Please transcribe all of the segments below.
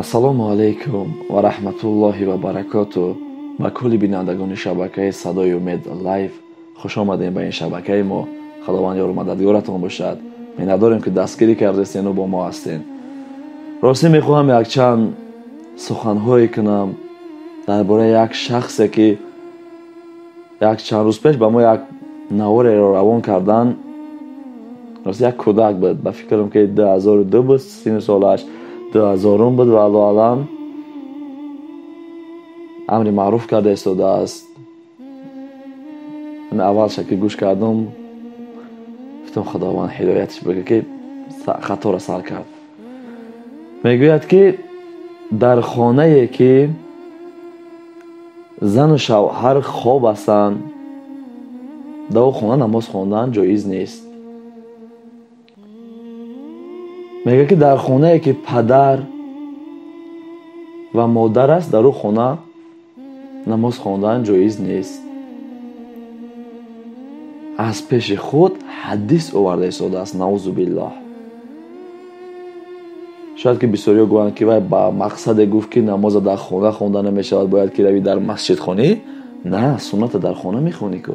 ассалому алайкум ва раҳматуллоҳи ва баракату ба кулли бинандагони шабакаи садои умед лайв хуш омадем ба ин шабакаи мо. худованд ёру мададгоратон бошад. миннатдорем ки дастгирӣ кардестену бо мо ҳастем. ростӣ мехоҳам якчанд суханҳое кунам дар бораи як шахсе ки як чанд рӯз пеш ба мо як навореро равон кардан. ростӣ як кӯдак буд, ба фикрам ки 2002 буд, синни солаш 2000 буд ва алло алам амри маъруф карда истодааст. ман аввалша ки гӯш кардам гуфтам худованд ҳидоятш бигир ки хаторо сар кард. мегӯяд ки дар хонае ки зану шавҳар хоб ҳастанд, дар он хона намоз хондан ҷоиз нест. мегӯяд ки дар хонае ки падар ва модар аст, дар он хона намоз хондан ҷоиз нест. аз пеши худ ҳадис оварда истодааст. наъузу биллоҳ. шояд ки бисёриҳо гӯянд ки вай ба мақсаде гуфт ки намоза дар хона хонда намешавад, бояд ки равӣ дар масҷид хонӣ. на, сунната дар хона мехонӣ ку.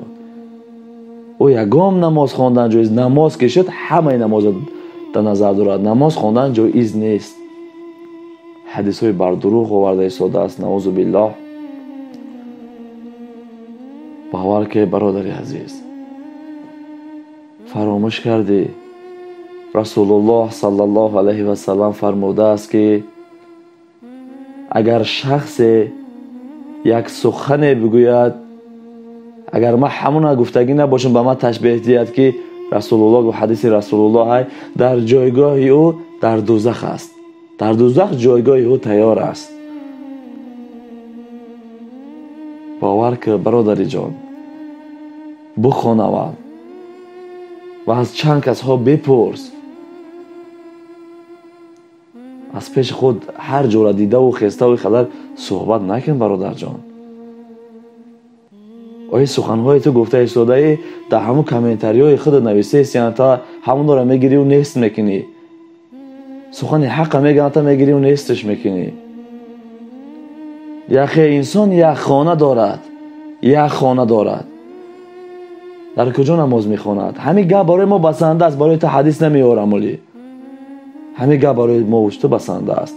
ӯ ягон намоз хондан ҷоиз. намоз ки шуд ҳамаи намоза дар назар дорад. намоз хондан ҷоиз нест. ҳадисҳои бардурӯғ оварда истодааст. наъузу биллоҳ. бовар ки бародари азиз, фаромӯш кардӣ расулуллоҳ саллаллоҳу алайҳи васалам фармудааст ки агар шахсе як сухане бигӯяд, агар ман ҳамона гуфтагӣ набошам, ба ман ташбеҳ диҳад ки расулуллоҳ гуфт, ҳадиси расулуллоҳ ай дар ҷойгоҳи ӯ дар дӯзах аст. дар дӯзах ҷойгоҳи ӯ тайёр аст. бовар кӣ бародари ҷон, бухон аввал ва аз чанд касҳо бипурс. аз пеши худ ҳар ҷора дидаву хеставу хадар суҳбат накун бародарҷон. оя суханҳои ту гуфта истодаӣ, дар ҳамун комментариҳои худ нависест, яъне та ҳамонро мегирию нест мекунӣ. сухани ҳақqa мегӯям, та мегирию нестш мекунӣ. яхе инсон як хона дорад. як хона дорад. дар куҷо намоз мехонад? ҳамин гап барои мо басанда аст. барои та ҳадис намеорам олӣ. ҳамин гап барои мо учту басанда аст.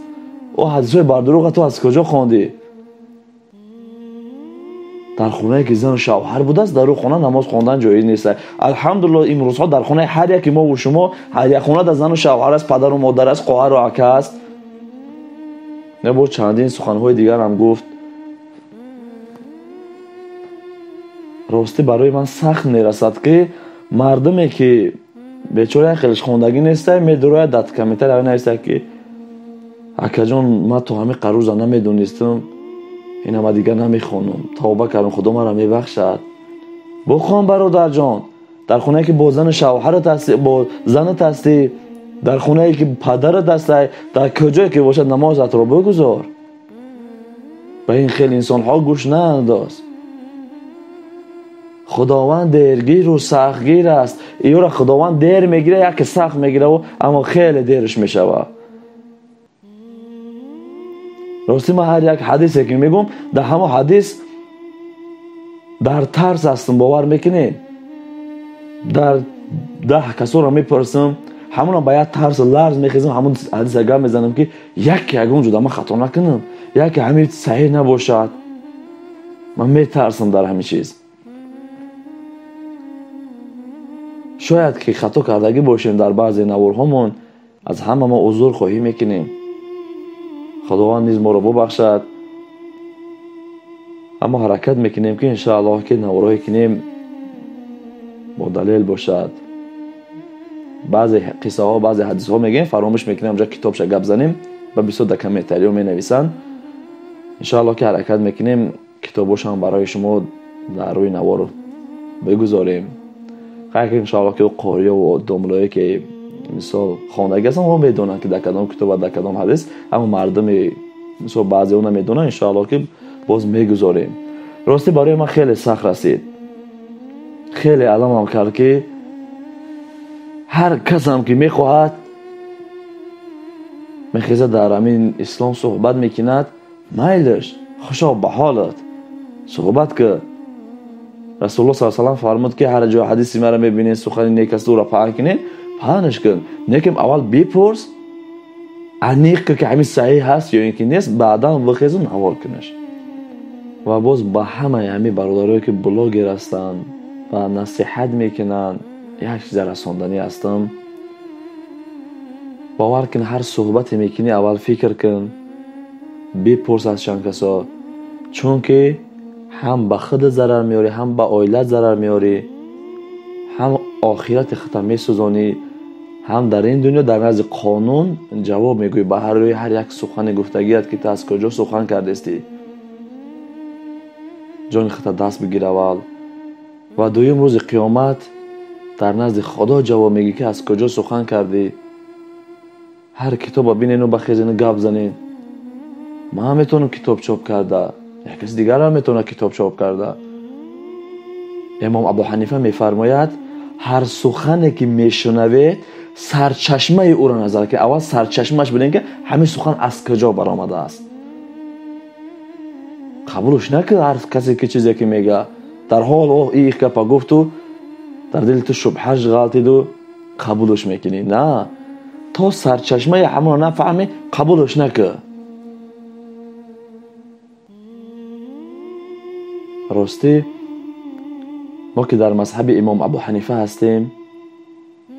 о ҳадисҳои бардурӯға ту аз куҷо хондӣ? дар хонае ки зану шавҳар будааст, дар он хона намоз хондан ҷоиз нест. алҳамдулиллоҳ имрӯзҳо дар хонаи ҳар яки мо ву шумо ҳар як хона дар зану шавҳар аст, падару модар аст, хоҳару ака аст. набо чандин суханҳои дигарам гуфт. ростӣ барои ман сахт мерасад ки мардуме ки бечора як хелиш хондагӣ нестае, медурояд дар комментария нависад ки акаҷон ман то ҳамин қарӯза намедонистам, ина ман дигар намехонам, тавба кардам, худо маро мебахшад. бухон бародарҷон, дар хонае ки бо зану шавҳарат ҳастӣ, бо занат ҳастӣ, дар хонае ки падарат ҳастай, дар куҷое ки бошад намозатро бигузор. ба ин хел инсонҳо гӯш наандоз. худованд дергиру сахтгир аст. иёра худованд дер мегира, яке сахт мегира, аммо хеле дерш мешавад. ростӣ ман ҳар як ҳадисе ки мегӯм, дар ҳамон ҳадис дар тарс ҳастам. бовар мекунед? дар 10 касоро мепурсам, ҳамона ба як тарс ларз мехезам, ҳамон ҳадиса гап мезанам ки яке ягон ҷода ман хато накунам, яке ҳамин саҳӣ набошад. ман метарсам дар ҳамин чиз. шояд ки хато кардагӣ бошем дар баъзе наворҳомон, аз ҳама мо узр хоҳӣ мекунем. худованд низ моро бубахшад. аммо ҳаракат мекунем ки иншоаллоҳ ки наворҳое кунем бо далел бошад. баъзе қиссаҳо, баъзе ҳадисҳо мегӯем, фаромӯш мекунем, ҷо китобша гап занем, ба бисёр дар комментариҳо менависанд. иншоаллоҳ ки ҳаракат мекунем китобошам барои шумо дар рӯи навор бигузорем. хайр иншоаллоҳ ки қориёву домлое ки мисол хондаги ҳастанд, ҳо медонанд ки дар кадом китоб ва дар кадом ҳадис, аммо мардуми мисол баъзеҳо намедонанд. иншоаллоҳ ки боз мегузорем. ростӣ барои ман хеле сахт расид. хеле аламам кард ки ҳар касам ки мехоҳад میخیزه در همین اسلام صحبت میکند، میلش خوشا به حالت صحبت که رسول الله صلی الله علیه و سلم فرمود که هر جا حدیثی مرا میبینید سخن نیک است او را پهن کنید، پهنش کن. نیکم اول بپرس انیق که همین صحیح هست یا اینکه نیست، بعدا بخیز و نوار کنش. و باز با همه همین برادرایی که بلاگر هستن و نصیحت میکنن یک چیز رساندنی هستم، باور کن هر صحبت میکنی اول فکر کن، بپرس از چند کسا، چون که هم به خود ضرر میاری، هم به عائلت ضرر میاری، هم آخرت خطر میسوزانی، هم در این دنیا در نزد قانون جواب میگوی به هر روی هر یک سخن گفتگیت که تو از کجا سخن کردستی، جان خطر دست بگیر اول. و دویم روز قیامت در نزد خدا جواب میگی که از کجا سخن کردی. هر کتاب ببینین و بخیزین گپ زنین، ما میتونم کتاب چاپ کرده، یک کس دیگر هم میتونه کتاب چاپ کرده. امام ابو حنیفه میفرماید هر سخنی که میشنوید سرچشمه او را نظر که اول سرچشمهش ببینید که همین سخن از کجا برآمده است. قبولش نکن هر کسی که چیزی که میگه در حال این گپ گفت و در دل تو شبهش غلطید و قبولش میکنی. نه، تا سرچشمه همون نفهمی قبولش نکن. راستی ما که در مذهب امام ابو حنیفه هستیم،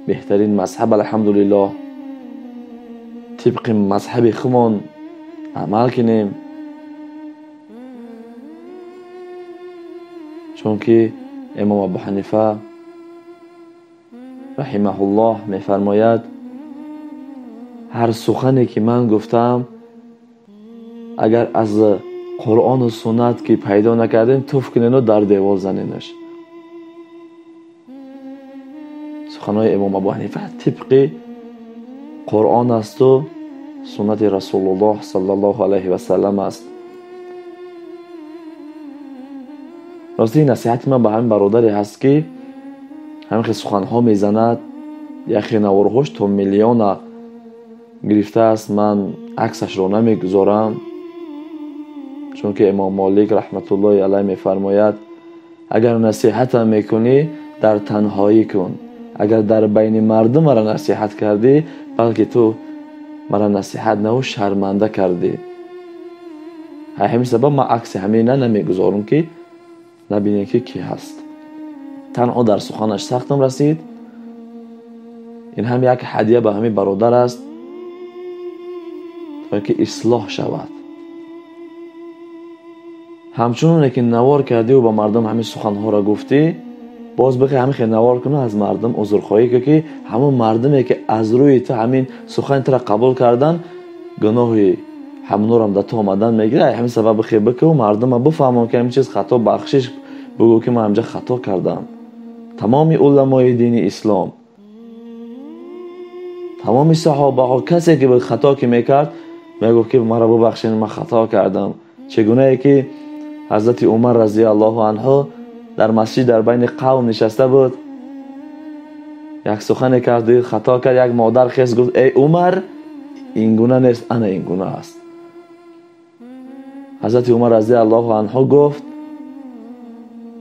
بهترین مذهب الحمدلله، طبق مذهب خودمون عمل کنیم، چون که امام ابو حنیفه رحمه الله میفرماید هر سخنی که من گفتم اگر از قرآن و سنت که پیدا نکردین توف کنین و در دیوار زنینش. سخنهای امام ابو حنیفه طبق قرآن است و سنت رسول الله صلی الله علیه و سلم است. راستی نصیحت من به همین برادری هست که همین سخنها میزند، یخی نوارهاش تا میلیون گرفته است. من عکسش رو نمیگذارم، چون که امام مالک رحمت الله علیه میفرماید اگر نصیحت میکنی در تنهایی کن، اگر در بین مردم مرا نصیحت کردی بلکه تو مرا نصیحت نه و شرمنده کردی. همین سبب من عکس همین نمیگذارم که نبینی که کی هست. تنها در سخنش سختم رسید. این هم یک هدیه به همین برادر است تا که اصلاح شود. همچنون که نوار کردی و به مردم همین سخنها را گفتی، باز بخی همین خیلی نوار کنه از مردم عذرخواهی که همون مردمی که از روی تو همین سخن تو را قبول کردن گناهی همون هم دست آمدن میگیره. همین سبب خیلی بکه و مردم بفهمم که همین چیز خطا بخشش بگو که من همجا خطا کردم. تمامی علمای دین اسلام، تمامی صحابه ها، کسی که به خطا که میکرد میگو که مرا ببخشین من خطا کردم. چگونه ای که حضرت عمر رضی الله عنه در مسجد در بین قوم نشسته بود، یک سخن کرد خطا کرد، یک مادر خیز گفت ای عمر این گونه نیست، انا این گونه است. حضرت عمر رضی الله عنه گفت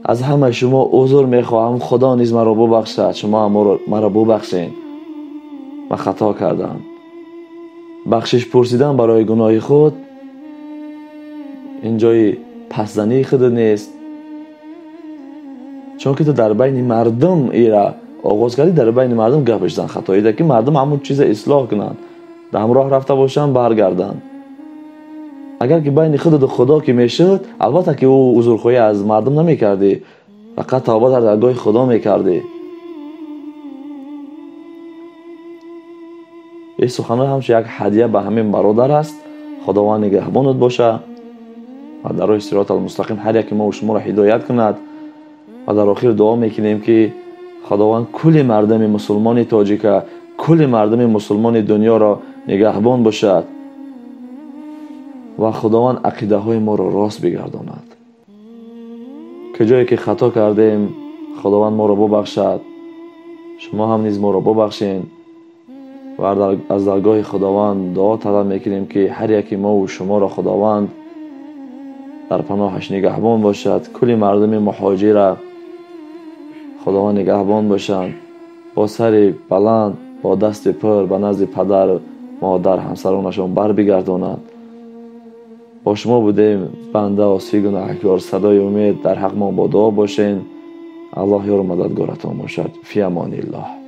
از همه شما عذر میخواهم، خدا نیز مرا ببخشد، شما مرا ببخشین، من خطا کردم. بخشش پرسیدن برای گناه خود اینجای پسزنی خود نیست، چون که تو در بین مردم ایرا آغاز کردی، در بین مردم گپش زن خطایی ده که مردم همون چیز اصلاح کنن، در همراه رفته باشن برگردن. اگر که بین خود و خدا که میشد، البته که او عذرخواهی از مردم نمیکردی، فقط توبه در درگاه خدا میکردی. این سخنان همچون یک هدیه به همین برادر است. خداوند نگهبانت باشه و در راه صراط المستقیم هر یک ما و شما را هدایت کند. و در آخر دعا میکنیم که خداوند کل مردم مسلمان تاجیک، کل مردم مسلمان دنیا را نگهبان باشد و خداوند عقیده های ما را راست بگرداند. که جایی که خطا کردیم خداوند ما را ببخشد، شما هم نیز ما را ببخشین و از درگاه خداوند دعا طلب میکنیم که هر یکی ما و شما را خداوند در پناهش نگهبان باشد. کل مردم مهاجر خداوند نگهبان باشند، با سر بلند، با دست پر به نزد پدر، مادر، همسرانشان بر بگردانند. با شما بودیم بنده آسفی گناهکار. صدای امید در حق ما با دعا باشین. الله یار و مددگارتان باشد. فی امان الله.